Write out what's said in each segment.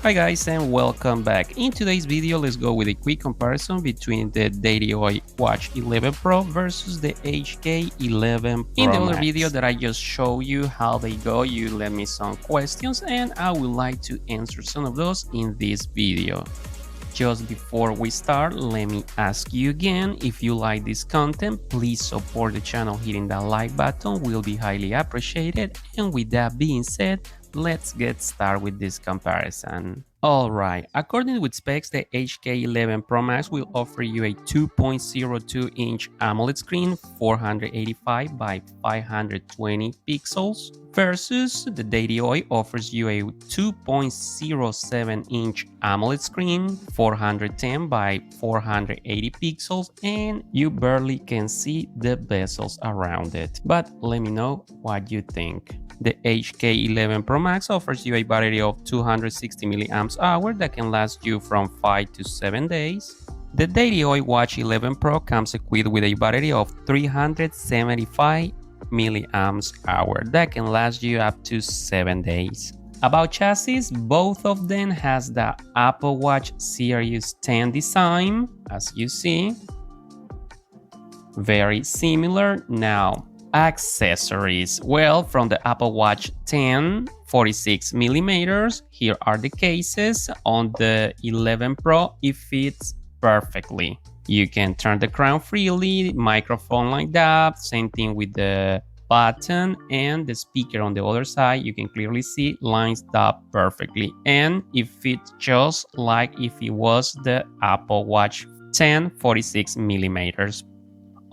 Hi guys and welcome back. In today's video, let's go with a quick comparison between the Dateoy Watch 11 Pro versus the HK11 Pro. In the other video that I just showed you how they go, you left me some questions and I would like to answer some of those in this video. Just before we start, let me ask you again, if you like this content, please support the channel hitting that like button, will be highly appreciated. And with that being said, let's get started with this comparison. Alright, according with specs, the HK11 Pro Max will offer you a 2.02-inch AMOLED screen, 485 by 520 pixels, versus the Dateoy offers you a 2.07-inch AMOLED screen, 410 by 480 pixels, and you barely can see the bezels around it. But let me know what you think. The HK11 Pro Max offers you a battery of 260 mAh that can last you from 5 to 7 days. The Dateoy Watch 11 Pro comes equipped with a battery of 375 mAh that can last you up to 7 days. About chassis, both of them has the Apple Watch Series 10 design, as you see. Very similar. Now, accessories. Well, from the Apple Watch 10, 46 millimeters, here are the cases. On the 11 Pro, it fits perfectly. You can turn the crown freely, microphone like that, same thing with the button, and the speaker on the other side, you can clearly see lines up perfectly, and it fits just like if it was the Apple Watch 10, 46 millimeters.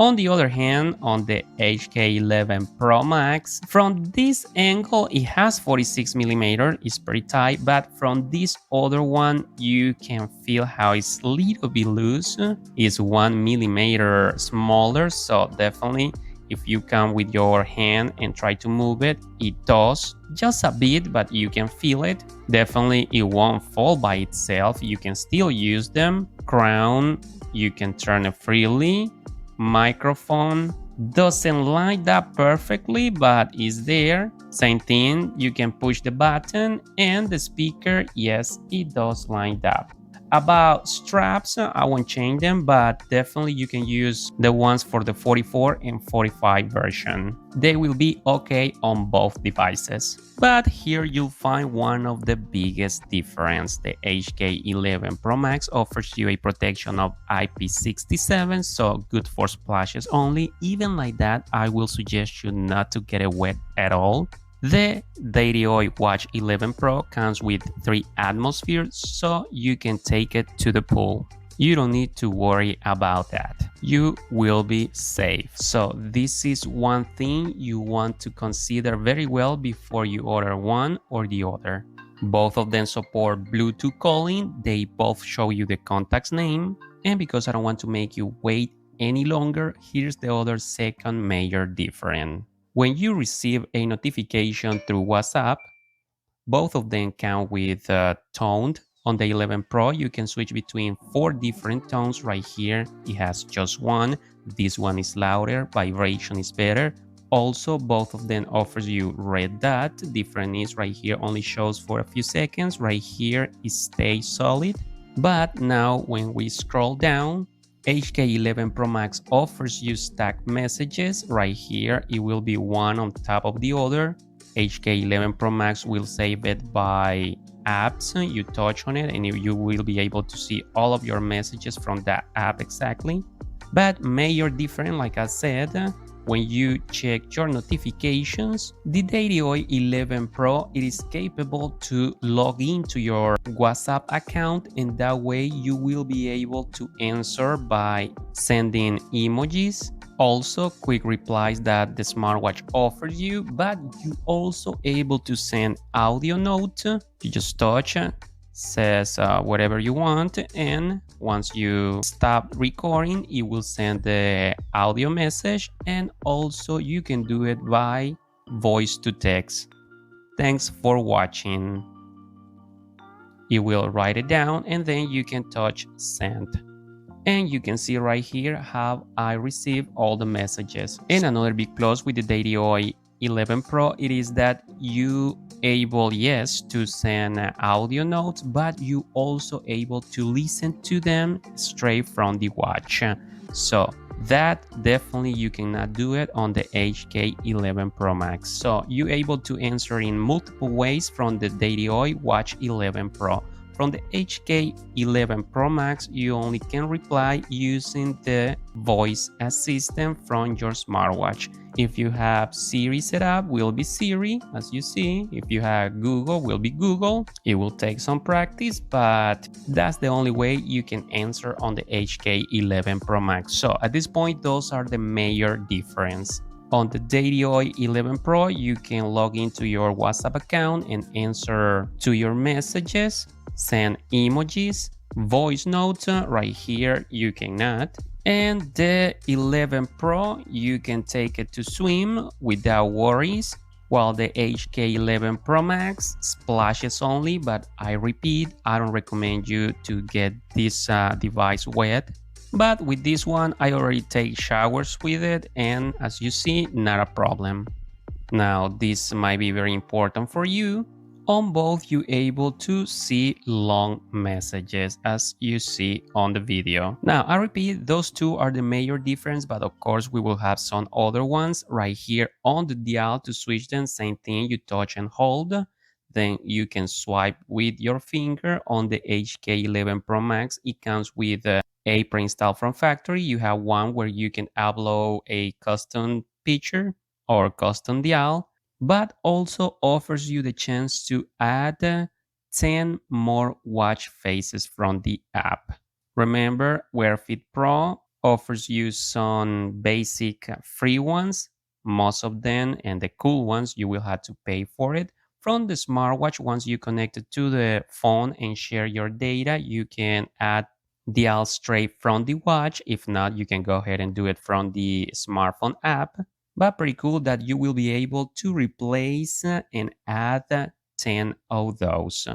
On the other hand, on the HK11 Pro Max, from this angle it has 46 millimeters, it's pretty tight, but from this other one you can feel how it's a little bit loose. It's 1 millimeter smaller, so definitely if you come with your hand and try to move it, it does just a bit, but you can feel it. Definitely it won't fall by itself, you can still use them. Crown, you can turn it freely. Microphone doesn't line up perfectly, but is there. Same thing, you can push the button, and the speaker, yes, it does line up. About straps, I won't change them, but definitely you can use the ones for the 44 and 45 version. They will be okay on both devices. But here you'll find one of the biggest difference. The HK11 Pro Max offers you a protection of IP67, so good for splashes only. Even like that, I will suggest you not to get it wet at all. The Dateoy Watch 11 Pro comes with 3 atmospheres, so you can take it to the pool. You don't need to worry about that. You will be safe. So this is one thing you want to consider very well before you order one or the other. Both of them support Bluetooth calling. They both show you the contact's name. And because I don't want to make you wait any longer, here's the other second major difference. When you receive a notification through WhatsApp, both of them come with toned. On the 11 Pro, you can switch between 4 different tones. Right here, it has just one. This one is louder, vibration is better. Also, both of them offers you red dot. Different is right here only shows for a few seconds. Right here, it stays solid. But now when we scroll down, HK11 Pro Max offers you stacked messages. Right here, it will be one on top of the other. HK11 Pro Max will save it by apps. You touch on it and you will be able to see all of your messages from that app exactly. But major difference, like I said, when you check your notifications, the Dateoy 11 Pro, it is capable to log into your WhatsApp account, and that way you will be able to answer by sending emojis. Also, quick replies that the smartwatch offers you, but you also able to send audio notes. You just touch, says whatever you want, and once you stop recording, it will send the audio message. And also you can do it by voice to text. Thanks for watching. It will write it down and then you can touch send. And you can see right here how I receive all the messages. And another big plus with the Dateoy 11 Pro, it is that you able, yes, to send audio notes, but you also able to listen to them straight from the watch. So that definitely you cannot do it on the HK11 Pro Max. So you able to answer in multiple ways from the Dateoy Watch 11 Pro. From the HK11 Pro Max, you only can reply using the voice assistant from your smartwatch. If you have Siri set up, will be Siri, as you see. If you have Google, will be Google. It will take some practice, but that's the only way you can answer on the HK11 Pro Max. So at this point, those are the major difference. On the Dateoy 11 Pro, you can log into your WhatsApp account and answer to your messages, send emojis, voice notes. Right here, you cannot. And the 11 Pro, you can take it to swim without worries, while the HK11 Pro Max splashes only, but I repeat, I don't recommend you to get this device wet. But with this one, I already take showers with it, and as you see, not a problem. Now, this might be very important for you. On both, you able to see long messages as you see on the video. Now, I repeat, those two are the major difference, but of course we will have some other ones right here on the dial. To switch them, same thing, you touch and hold. Then you can swipe with your finger. On the HK11 Pro Max, it comes with a pre-install from factory. You have one where you can upload a custom picture or custom dial, but also offers you the chance to add 10 more watch faces from the app. Remember, Wear Fit Pro offers you some basic free ones, most of them, and the cool ones you will have to pay for it. From the smartwatch, once you connect it to the phone and share your data, you can add dial straight from the watch. If not, you can go ahead and do it from the smartphone app. But pretty cool that you will be able to replace and add 10 of those.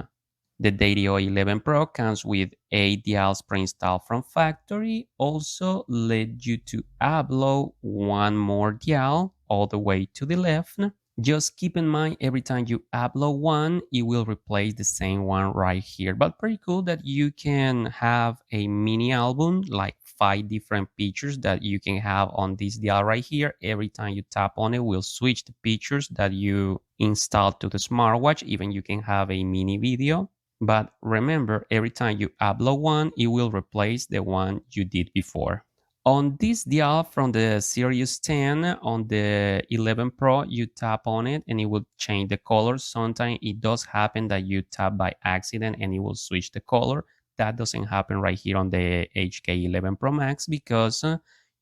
The Dateoy 11 Pro comes with 8 dials pre-installed from factory. Also let you to upload one more dial all the way to the left. Just keep in mind, every time you upload one, it will replace the same one right here. But pretty cool that you can have a mini album, like 5 different pictures that you can have on this dial right here. Every time you tap on it, will switch the pictures that you installed to the smartwatch. Even you can have a mini video. But remember, every time you upload one, it will replace the one you did before. On this dial from the Series 10, on the 11 Pro, you tap on it and it will change the color. Sometimes it does happen that you tap by accident and it will switch the color. That doesn't happen right here on the HK11 Pro Max because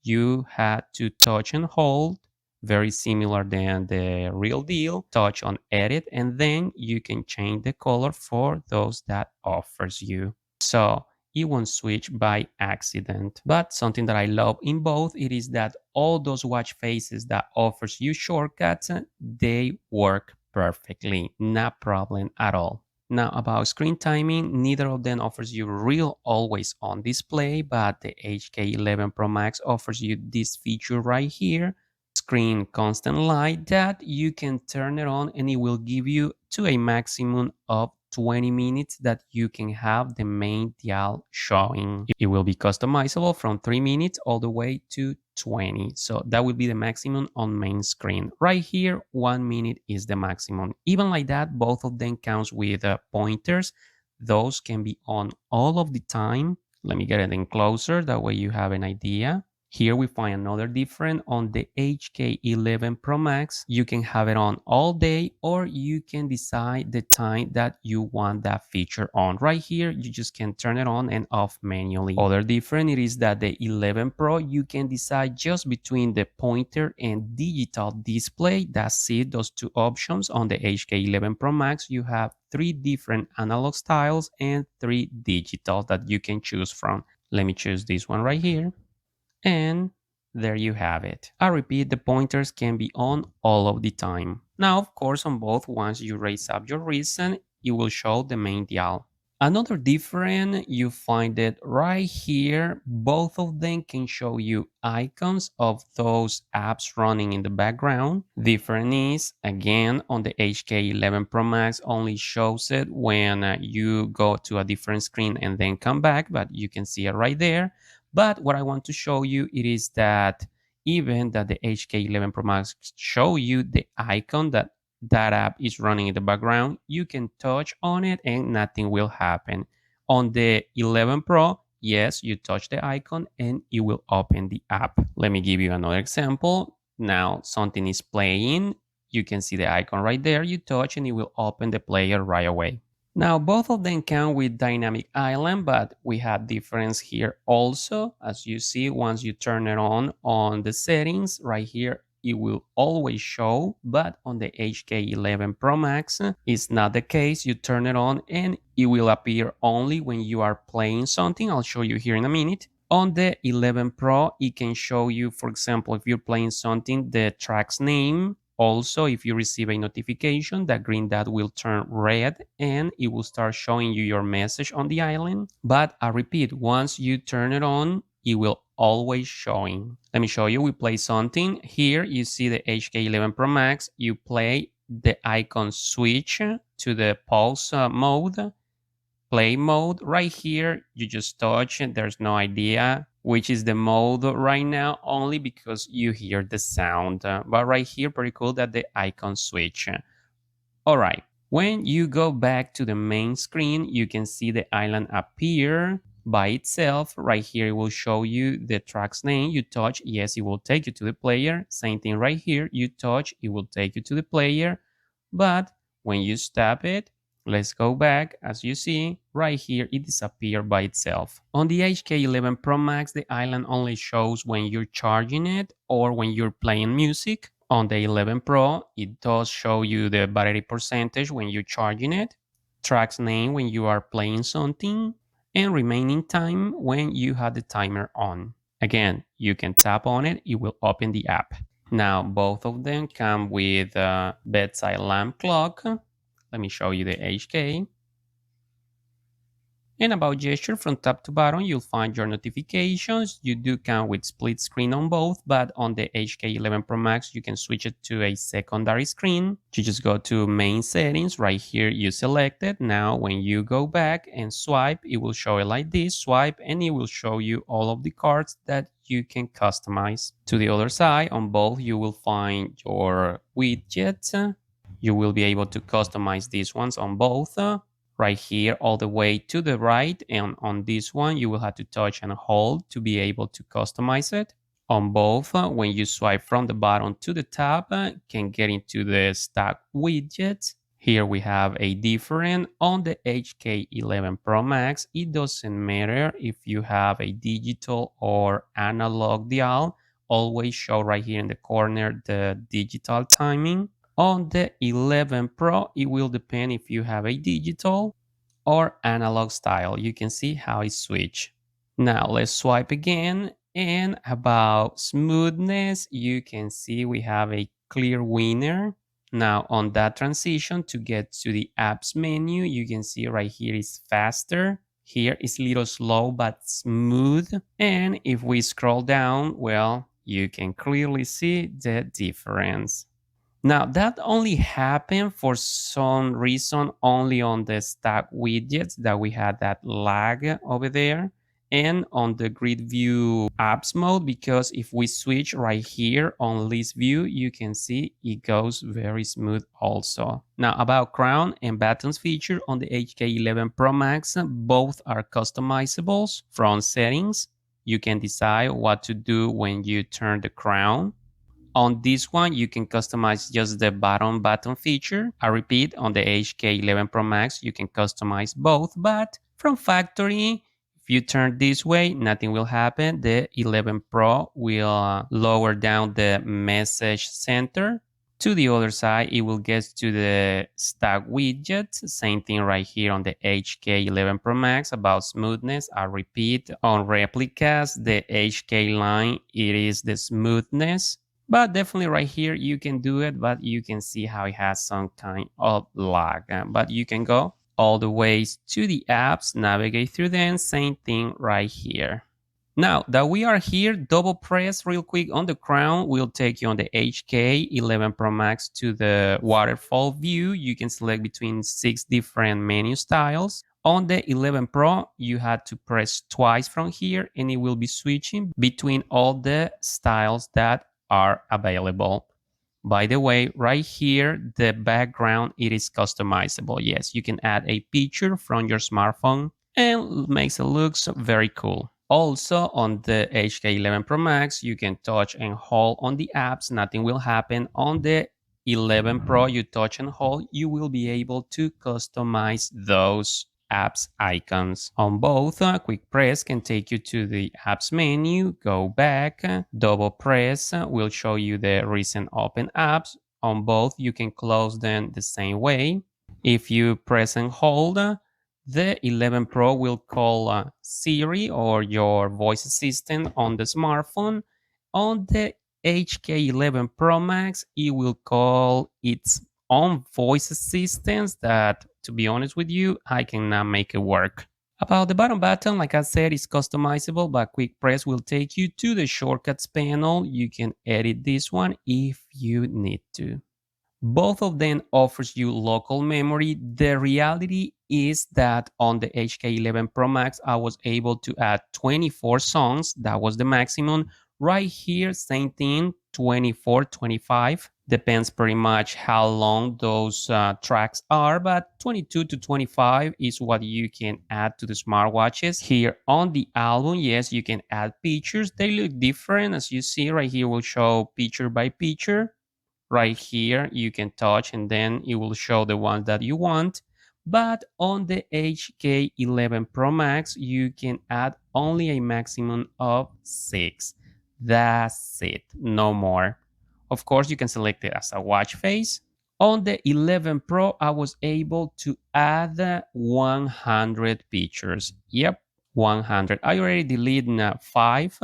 you had to touch and hold, very similar than the real deal. Touch on edit and then you can change the color for those that offers you. So it won't switch by accident. But something that I love in both, it is that all those watch faces that offers you shortcuts, they work perfectly, no problem at all. Now about screen timing, neither of them offers you real always on display, but the HK11 Pro Max offers you this feature right here, screen constant light, that you can turn it on and it will give you to a maximum of 20 minutes that you can have the main dial showing. It will be customizable from 3 minutes all the way to 20. So that will be the maximum on main screen. Right here, 1 minute is the maximum. Even like that, both of them counts with pointers. Those can be on all of the time. Let me get it in closer, that way you have an idea. Here we find another difference on the HK11 Pro Max. You can have it on all day or you can decide the time that you want that feature on. Right here, you just can turn it on and off manually. Other difference it is that the 11 Pro, you can decide just between the pointer and digital display. That's it, those two options. On the HK11 Pro Max, you have 3 different analog styles and 3 digital that you can choose from. Let me choose this one right here. And there you have it. I repeat, the pointers can be on all of the time. Now, of course, on both, once you raise up your wrist, it will show the main dial. Another different, you find it right here. Both of them can show you icons of those apps running in the background. Different is, again, on the HK11 Pro Max only shows it when you go to a different screen and then come back, but you can see it right there. But what I want to show you it is that even that the HK11 Pro Max show you the icon that app is running in the background, you can touch on it and nothing will happen. On the 11 Pro, yes, you touch the icon and it will open the app. Let me give you another example. Now something is playing. You can see the icon right there. You touch and it will open the player right away. Now, both of them come with dynamic island, but we have difference here also. As you see, once you turn it on the settings right here, it will always show, but on the HK11 Pro Max, it's not the case. You turn it on and it will appear only when you are playing something. I'll show you here in a minute. On the 11 Pro, it can show you, for example, if you're playing something, the track's name. Also, if you receive a notification, that green dot will turn red and it will start showing you your message on the island. But I repeat, once you turn it on, it will always showing. Let me show you, we play something. Here you see the HK11 Pro Max. You play the icon switch to the pause mode. Play mode right here, you just touch it. There's no idea which is the mode right now, only because you hear the sound. But right here, pretty cool that the icon switch. All right, when you go back to the main screen, you can see the island appear by itself. Right here, it will show you the track's name. You touch, yes, it will take you to the player. Same thing right here, you touch, it will take you to the player. But when you stop it, let's go back. As you see, right here, it disappeared by itself. On the HK11 Pro Max, the island only shows when you're charging it or when you're playing music. On the 11 Pro, it does show you the battery percentage when you're charging it, track's name when you are playing something, and remaining time when you have the timer on. Again, you can tap on it, it will open the app. Now, both of them come with a bedside lamp clock. Let me show you the HK. And about gesture, from top to bottom, you'll find your notifications. You do come with split screen on both, but on the HK11 Pro Max, you can switch it to a secondary screen. You just go to main settings. Right here, you select it. Now, when you go back and swipe, it will show it like this. Swipe, and it will show you all of the cards that you can customize. To the other side, on both, you will find your widgets. You will be able to customize these ones on both. Right here all the way to the right, and on this one you will have to touch and hold to be able to customize it. On both, when you swipe from the bottom to the top, can get into the stock widgets. Here we have a different. On the HK11 Pro Max, it doesn't matter if you have a digital or analog dial, always show right here in the corner the digital timing. On the 11 Pro, it will depend if you have a digital or analog style. You can see how it switch. Now let's swipe again, and about smoothness, you can see we have a clear winner. Now on that transition to get to the apps menu, you can see right here is faster. Here is a little slow but smooth. And if we scroll down, well, you can clearly see the difference. Now that only happened for some reason only on the stack widgets that we had that lag over there, and on the grid view apps mode, because if we switch right here on list view, you can see it goes very smooth also. Now about crown and buttons feature on the HK11 Pro Max, both are customizables from settings. You can decide what to do when you turn the crown. On this one, you can customize just the bottom button feature. I repeat, on the HK11 Pro Max, you can customize both, but from factory, if you turn this way, nothing will happen. The 11 Pro will lower down the message center. To the other side, it will get to the stack widgets. Same thing right here on the HK11 Pro Max about smoothness. I repeat, on replicas, the HK line, it is the smoothness. But definitely right here, you can do it, but you can see how it has some kind of lag. But you can go all the ways to the apps, navigate through them, same thing right here. Now that we are here, double press real quick on the crown will take you on the HK11 Pro Max to the waterfall view. You can select between 6 different menu styles. On the 11 Pro, you had to press twice from here and it will be switching between all the styles that are available. By the way, right here, the background, it is customizable. Yes, you can add a picture from your smartphone and makes it look very cool. Also, on the HK11 Pro Max, you can touch and hold on the apps. Nothing will happen. On the 11 Pro, you touch and hold, you will be able to customize those apps icons. On both, quick press can take you to the apps menu, go back, double press will show you the recent open apps. On both, you can close them the same way. If you press and hold, the 11 Pro will call Siri or your voice assistant on the smartphone. On the HK11 Pro Max, it will call its own voice assistants that, to be honest with you, I cannot make it work. About the bottom button, like I said, it's customizable, but quick press will take you to the shortcuts panel. You can edit this one if you need to. Both of them offers you local memory. The reality is that on the HK11 Pro Max, I was able to add 24 songs. That was the maximum. Right here, same thing, 24, 25. Depends pretty much how long those tracks are, but 22 to 25 is what you can add to the smartwatches. Here on the album, yes, you can add pictures. They look different. As you see right here, will show picture by picture. Right here, you can touch and then it will show the ones that you want. But on the HK11 Pro Max, you can add only a maximum of 6. That's it, no more. Of course, you can select it as a watch face. On the 11 Pro, I was able to add 100 pictures. Yep, 100. I already deleted 5,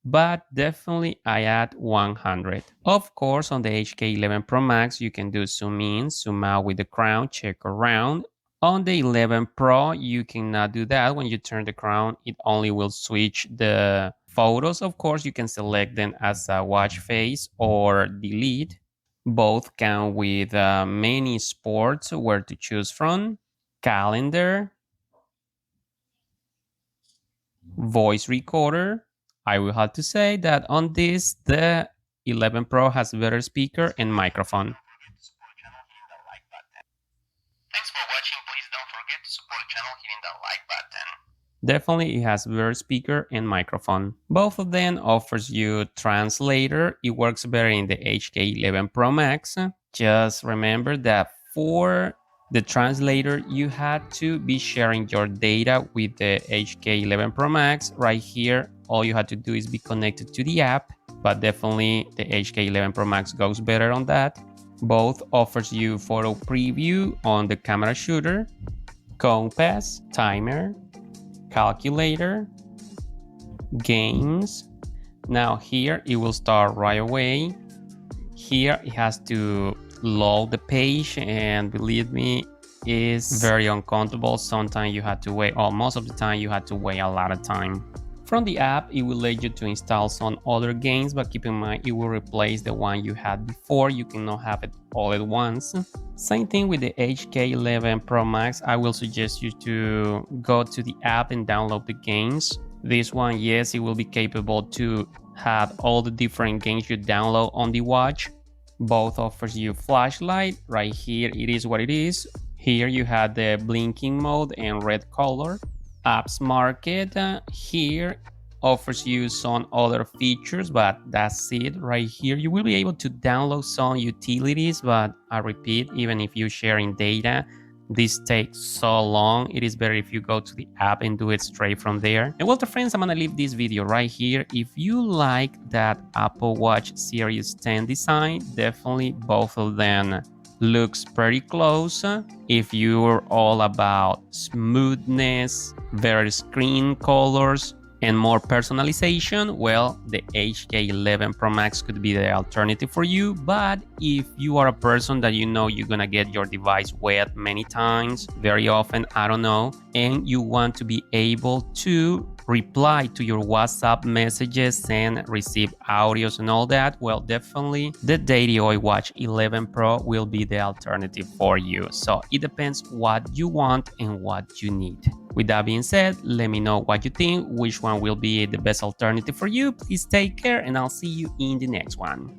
but definitely I add 100. Of course, on the HK11 Pro Max, you can do zoom in, zoom out with the crown, check around. On the 11 Pro, you cannot do that. When you turn the crown, it only will switch the photos. Of course, you can select them as a watch face or delete. Both come with many sports where to choose from, calendar, voice recorder. I will have to say that on this, the 11 Pro has better speaker and microphone. Thanks for watching. Please don't forget to support the channel hitting the like button. Definitely, it has better speaker and microphone. Both of them offers you translator. It works better in the HK11 Pro Max. Just remember that for the translator, you had to be sharing your data with the HK11 Pro Max. Right here, all you had to do is be connected to the app, but definitely the HK11 Pro Max goes better on that. Both offers you photo preview on the camera shooter, compass, timer, calculator, games. Now here it will start right away. Here it has to load the page, and believe me, it's very uncomfortable. Sometimes you have to wait, or most of the time you have to wait a lot of time. From the app, it will let you to install some other games, but keep in mind it will replace the one you had before. You cannot have it all at once. Same thing with the HK11 Pro Max. I will suggest you to go to the app and download the games. This one, yes, it will be capable to have all the different games you download on the watch. Both offers you flashlight. Right here, it is what it is. Here you have the blinking mode and red color. Apps Market here offers you some other features, but that's it. Right here, you will be able to download some utilities, but I repeat, even if you're sharing data, this takes so long. It is better if you go to the app and do it straight from there. And well, friends, I'm gonna leave this video right here. If you like that Apple Watch Series 10 design, definitely both of them looks pretty close. If you're all about smoothness, better screen colors, and more personalization, well, the HK11 Pro Max could be the alternative for you. But if you are a person that you know you're gonna get your device wet many times, very often, I don't know, and you want to be able to reply to your WhatsApp messages, send, receive audios and all that, well, definitely the Dateoy Watch 11 Pro will be the alternative for you. So it depends what you want and what you need. With that being said, let me know what you think, which one will be the best alternative for you. Please take care and I'll see you in the next one.